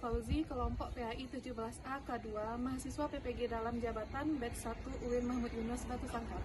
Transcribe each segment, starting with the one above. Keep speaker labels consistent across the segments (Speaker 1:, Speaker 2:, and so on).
Speaker 1: Fauzi, kelompok PAI 17A K2, mahasiswa PPG dalam jabatan batch 1 UIN Mahmud Yunus Batu Sangkar.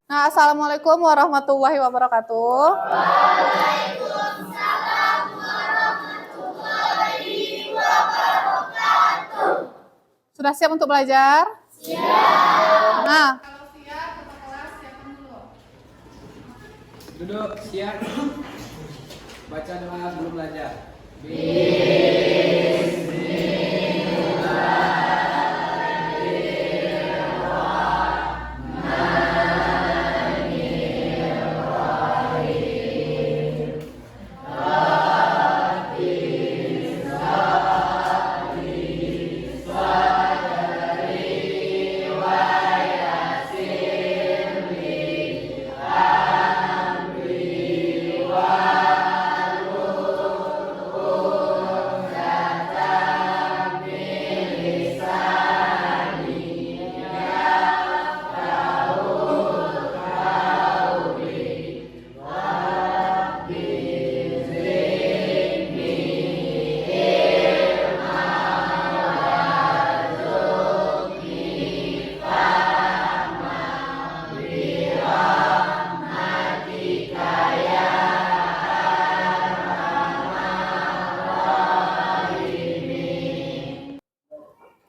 Speaker 2: Nah, Assalamualaikum warahmatullahi wabarakatuh.
Speaker 3: Waalaikumsalam warahmatullahi wabarakatuh.
Speaker 2: Sudah siap untuk belajar?
Speaker 3: Siap.
Speaker 2: Nah,
Speaker 1: Kalau siap, ketua kelas siapkan dulu.
Speaker 4: Duduk, siap. Baca doa sebelum belajar.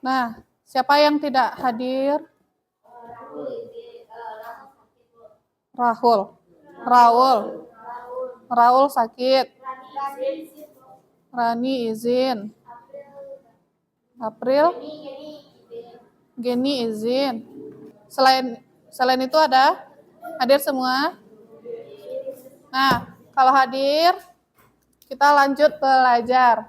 Speaker 2: nah, siapa yang tidak hadir? Raul sakit. Rani izin. April? Geni izin. Selain itu ada? Hadir semua? Nah, kalau hadir, kita lanjut belajar.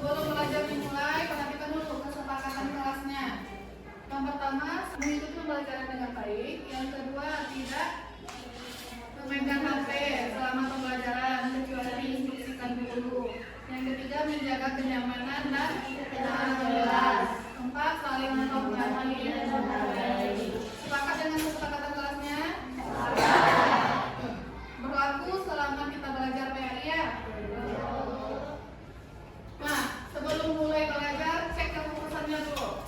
Speaker 1: Sebelum belajar dimulai, perhatikan dulu kesepakatan kelasnya. Yang pertama, mengikuti pembelajaran dengan baik. Yang kedua, tidak memegang HP selama pembelajaran, kecuali diinstruksikan dulu. Yang ketiga, menjaga kenyamanan dan kejelas. Keempat, saling menghormati. Sepakat dengan kesepakatan kelasnya? Berlaku selama kita belajar PRI ya? Nah, sebelum mulai belajar, cek keputusannya dulu.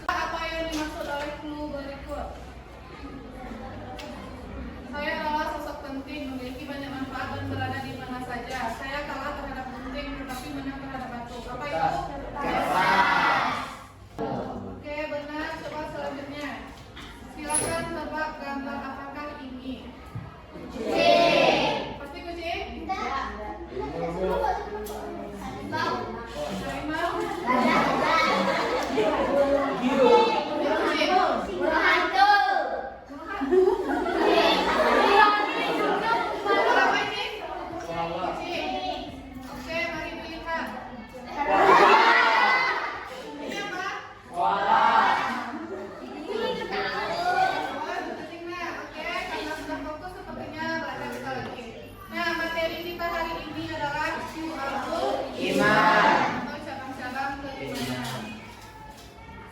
Speaker 1: Apa yang dimaksud oleh clue berikut? Saya adalah sosok penting, memiliki banyak manfaat dan berada di mana saja. Saya kalah terhadap penting, tetapi menang terhadap batu. Apa itu? Oke, benar. Coba selanjutnya. Silakan tebak gambar apakah ini? Pasti kucing? Harimau? Apa ini? Kucing. Oke, mari dilihat. Ini apa? Kucingnya. Oke, karena sudah fokus sepertinya belajar kita lagi. Nah, materi kita hari ini adalah Syu'abul Iman atau cabang-cabang keimanan.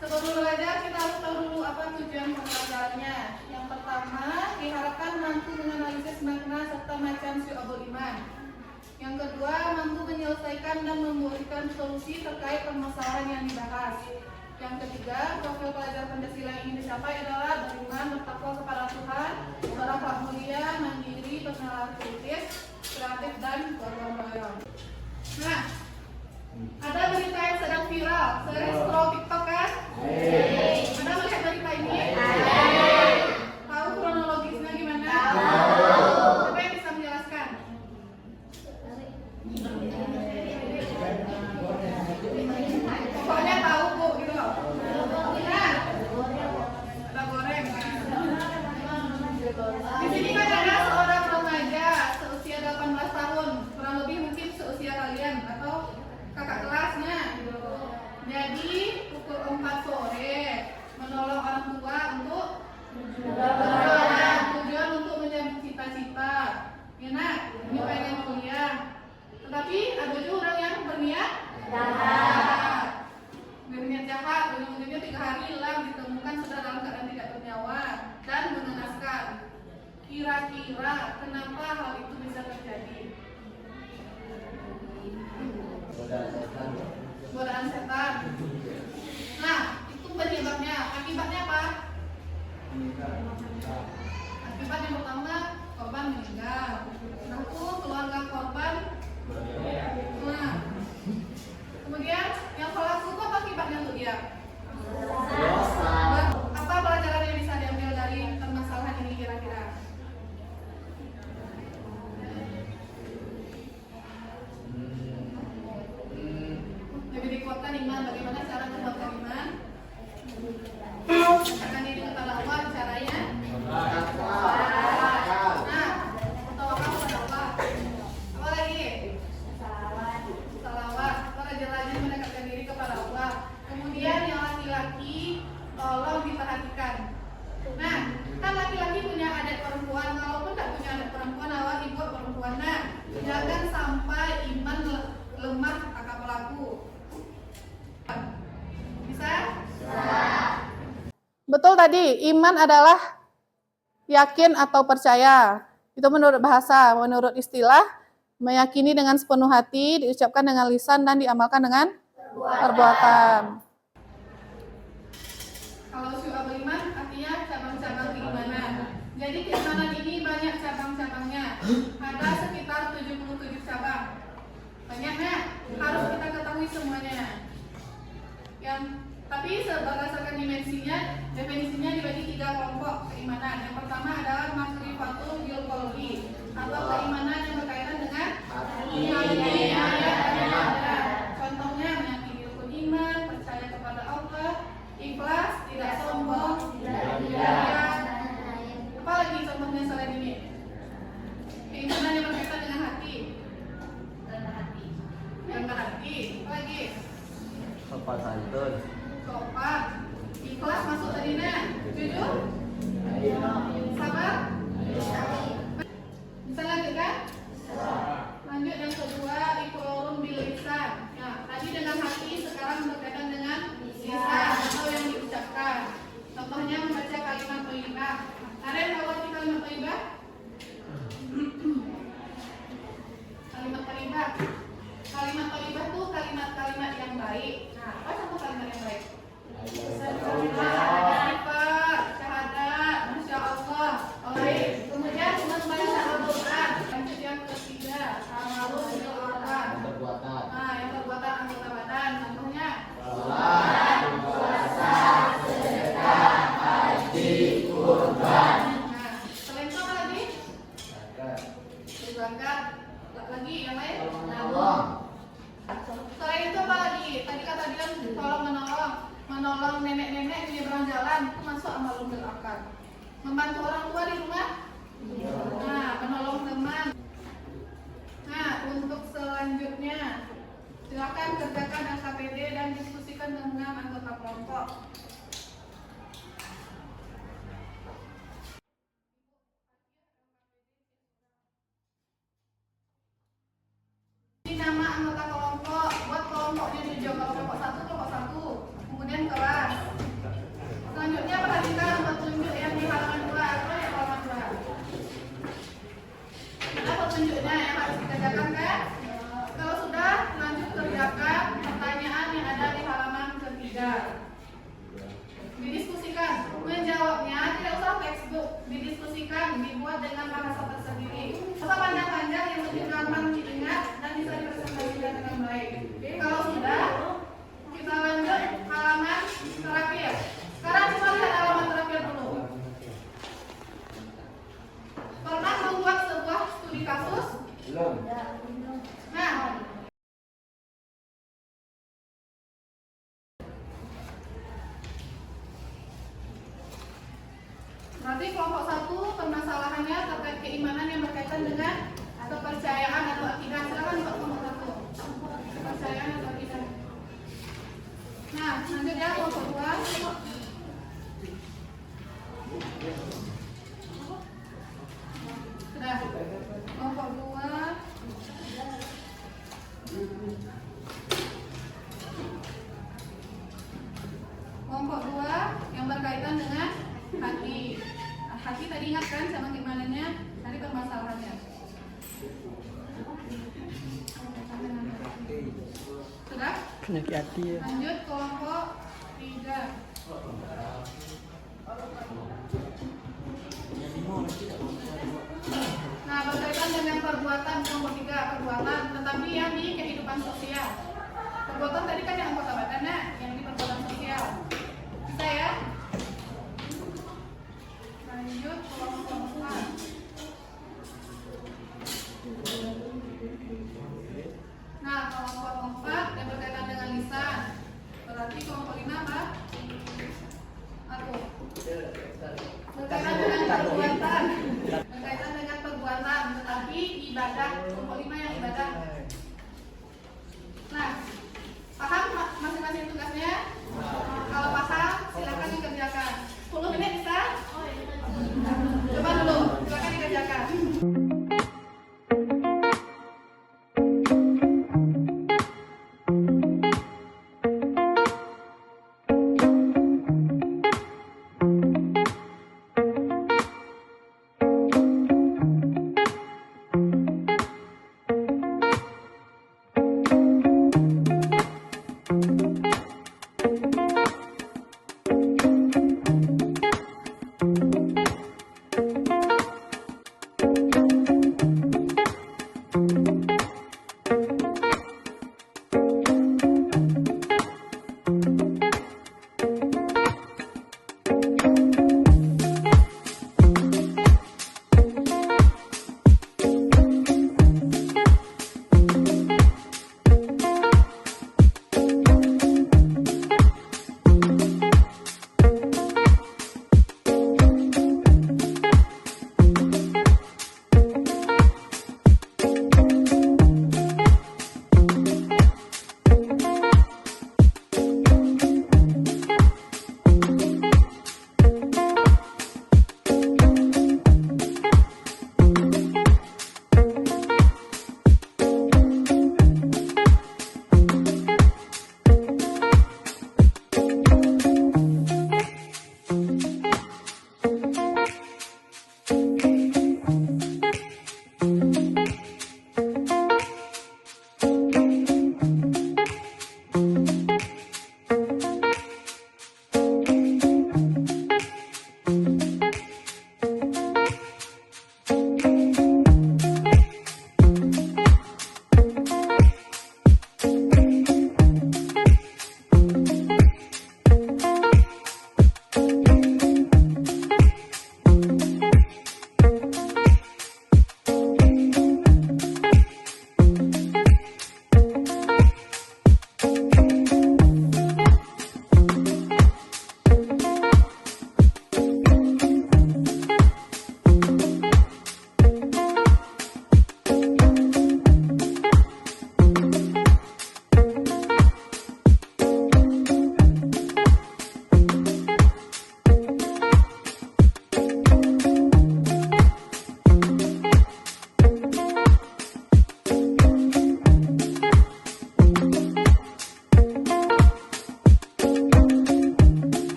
Speaker 1: Sebelum belajar, kita harus tahu dulu apa tujuan pembelajarannya. Yang pertama, diharapkan mampu menganalisis makna serta macam Syu'abul Iman. Yang kedua, mampu menyelesaikan dan memberikan solusi terkait permasalahan yang dibahas. Yang ketiga, profil pelajar Pancasila yang ingin dicapai adalah beriman, bertakwa kepada Tuhan, berakhlak mulia, mandiri, bernalar kritis, kreatif, dan gotong royong. Nah, ada berita yang sedang viral, sering scroll TikTok kan? Ada melihat berita ini? Tahu kronologisnya gimana? Siapa yang bisa menjelaskan? Pokoknya tahu Bu, gitu loh. Nah, ada goreng. Di sini kan ada seorang remaja seusia 18 tahun, kurang lebih mungkin seusia kalian atau kakak kelasnya. Jadi pukul 4 sore lemah kata pelaku. Bisa?
Speaker 2: Betul tadi, iman adalah yakin atau percaya. Itu menurut bahasa, menurut istilah, meyakini dengan sepenuh hati, diucapkan dengan lisan, dan diamalkan dengan perbuatan.
Speaker 1: Kalau syu'abul iman artinya cabang-cabang keimanan. Jadi keimanan ini banyak cabang-cabangnya. Ada sekitar 77 cabang. Banyaknya, harus kita ketahui semuanya. Tapi berdasarkan definisinya dibagi 3 kelompok keimanan. Yang pertama adalah ma'rifatul bil qalbi, atau keimanan yang berkaitan dengan hati. Contohnya meyakini rukun iman, percaya kepada Allah, ikhlas, tidak sombong, tidak riya. Apa lagi contohnya selain ini? Keimanan yang berkaitan dengan hati. Rendah hati. Apa lagi?
Speaker 3: Sopan santun.
Speaker 1: Sopan. Ikhlas masuk tadi nah. Jujur. Sabar. Bisa lanjut kan? Lanjut yang kedua, iqrarun bil lisan. Ya, tadi dengan hati, sekarang berkaitan dengan lisan atau yang diucapkan. Contohnya membaca kalimat thayyibah. Ada yang tahu arti kalimat thayyibah? Kalimat thayyibah. Kalimat thayyibah itu kalimat-kalimat yang baik. Nah, apa contoh kalimat yang baik? Syahadat, Masya Allah. Baik. Kemudian membaca Al-Quran. Lanjut yang ketiga, amalun bil arkan.
Speaker 3: Perbuatan.
Speaker 1: Nah, yang perbuatan anggota badan. Contohnya
Speaker 3: Salat, puasa, sedekah, haji, kurban.
Speaker 1: Nah, selain itu apa lagi? Zakat. Lagi yang lain?
Speaker 3: Nabung.
Speaker 1: Selain itu apa lagi? Tadi kata dia tolong menolong nenek-nenek menyeberang jalan, itu masuk amalun bil arkan. Membantu orang tua di rumah? Nah, menolong teman. Nah, untuk selanjutnya silakan kerjakan LKPD dan diskusikan dengan anggota kelompok. Ini nama anggota kelompok, buat kelompoknya juga. Kalau kelompok satu, kemudian kelas. Selanjutnya perhatikan petunjuk yang di halaman 2 atau di halaman 2. Ada petunjuknya yang harus dikerjakan kan? Kalau sudah, lanjut kerjakan pertanyaan yang ada di halaman ketiga. Didiskusikan, menjawabnya tidak usah textbook, didiskusikan, dibuat dengan bahasa tersendiri. Masa panjang-panjang yang lebih gampang diingat dan bisa dipresentasikan dengan baik. Kalau sudah, kita lanjut halaman terakhir. Sekarang coba lihat halaman terakhir dulu. Pernah membuat sebuah studi kasus?
Speaker 3: Belum.
Speaker 1: Nah, berarti kelompok 1 permasalahannya terkait keimanan yang berkaitan dengan kepercayaan atau akidah. Silakan untuk kelompok 1. Kepercayaan atau akidah. Nah, lanjut ya kelompok 2. Sudah. Kelompok 2. Kelompok 2 yang berkaitan dengan hati. Hati tadi ingat kan sama gimananya? Tadi permasalahannya. Sudah?
Speaker 4: Penyakit hati ya.
Speaker 1: Lanjut kelompok 3. Nah, berkaitan dengan perbuatan kelompok 3, perbuatan tetapi yang di kehidupan sosial. Perbuatan tadi kan yang anggota badan, nah, yang di perbuatan sosial. Bisa ya? Lanjut kelompok 4. Nah, kelompok 4 yang berkaitan dengan lisan. Berarti kelompok 5 apa? Aku. Berkaitan dengan perbuatan. Berkaitan dengan perbuatan, tetapi ibadah. Kelompok 5 yang ibadah. Nah, paham masing-masing tugasnya?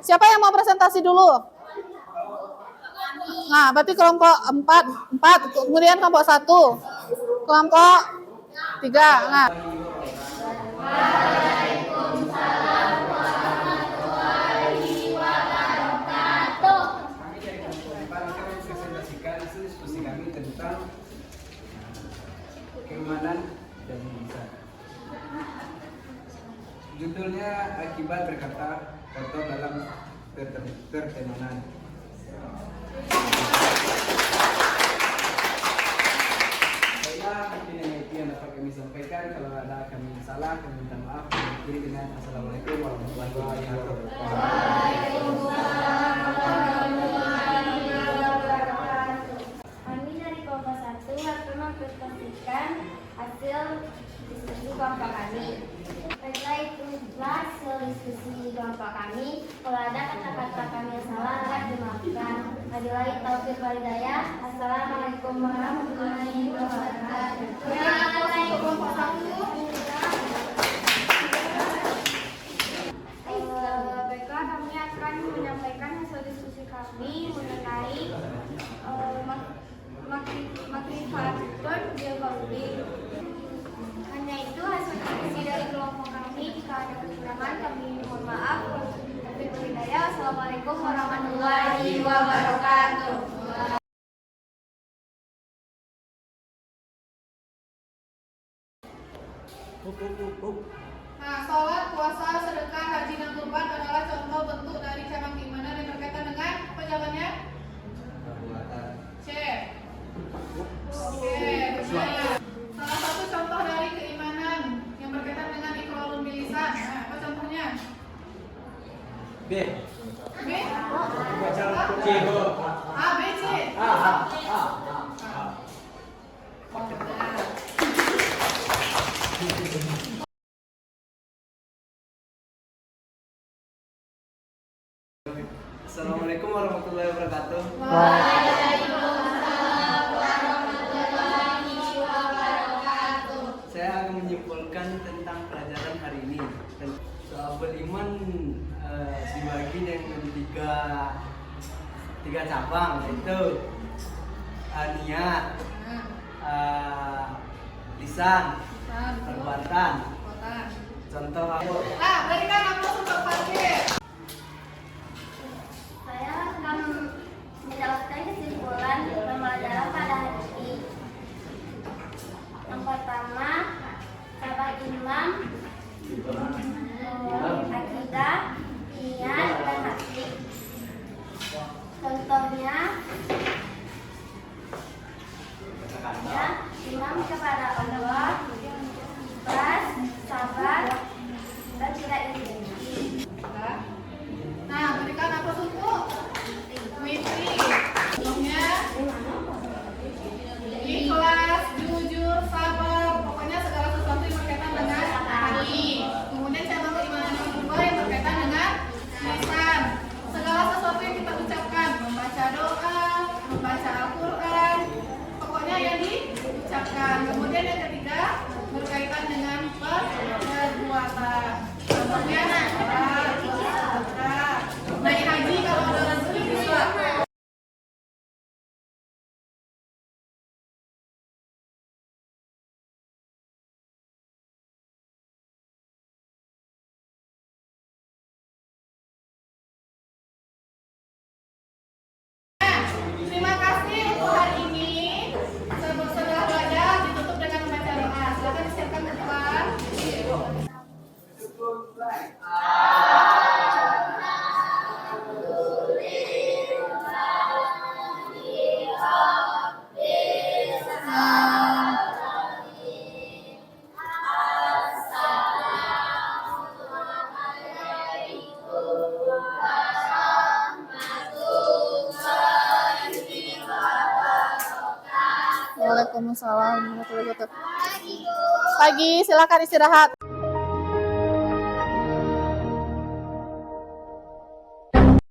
Speaker 2: Siapa yang mau presentasi dulu? Nah, berarti kelompok 4, kemudian kelompok 1, kelompok 3. Nah,
Speaker 4: Kami dari kelompok 4 akan mempresentasikan hasil diskusi kami tentang keimanan dan lisan. Judulnya akibat berkata kotor dalam pertemanan. Baiklah, mungkin itu yang dapat kami sampaikan. Kalau ada kami salah, kami minta maaf. Kami akhiri dengan Assalamualaikum warahmatullahi wabarakatuh.
Speaker 5: Kami dari kelompok 1 akan mempresentasikan hasil diskusi kelompok kami. Baiklah, itulah hasil diskusi kelompok kami. Kalau ada kata-kata kami yang salah, harap dimaafkan. Wabillahi taufiq wal hidayah. Assalamualaikum warahmatullahi wabarakatuh.
Speaker 1: Kelompok 1.
Speaker 5: Baiklah, kami akan menyampaikan hasil diskusi kami mengenai makrifatun bil qauli. Hanya itu hasil diskusi dari kelompok kami. Jika ada kekurangan, kami mohon maaf. Assalamualaikum warahmatullahi wabarakatuh.
Speaker 1: Nah, sholat, puasa, sedekah, haji, dan kurban adalah contoh bentuk dari cabang keimanan yang berkaitan dengan apa jawabannya? C. Oke, benar. Salah satu contoh dari keimanan yang berkaitan dengan iqrarun bil lisan. Nah, apa contohnya?
Speaker 4: B.
Speaker 1: B.
Speaker 4: Baca C.
Speaker 1: A, B, C.
Speaker 4: Assalamualaikum warahmatullahi wabarakatuh. Saya akan menyimpulkan tentang pelajaran hari ini. Soal beriman dibagi dengan tiga cabang, yaitu niat, lisan, perbuatan. Contoh
Speaker 1: Nah, berikan aplaus untuk Fakir.
Speaker 5: Saya akan menjelaskan kesimpulan pembelajaran pada hari ini. Yang pertama, cabang iman, akidah, niat, dan hati. Contohnya, ya, iman kepada Allah, ikhlas, sabar, dan tidak iri.
Speaker 1: Nah, berikan aplaus untuk Witri. Contohnya ikhlas, jujur, sabar, pokoknya segala sesuatu yang berkaitan dengan hati. Kemudian cabang keimanan yang kedua yang berkaitan dengan lisan. Segala sesuatu yang kita ucapkan, membaca doa, membaca Al-Quran, pokoknya yang diucapkan. Kemudian yang ketiga berkaitan dengan perbuatan. Contohnya sholat, puasa, naik haji kalau ada rezeki bisa. Terima kasih untuk hari ini. Setelah belajar ditutup dengan membaca doa. Silakan disiapkan ke depan.
Speaker 2: Waalaikumsalam warahmatullahi wabarakatuh. Pagi, silakan istirahat.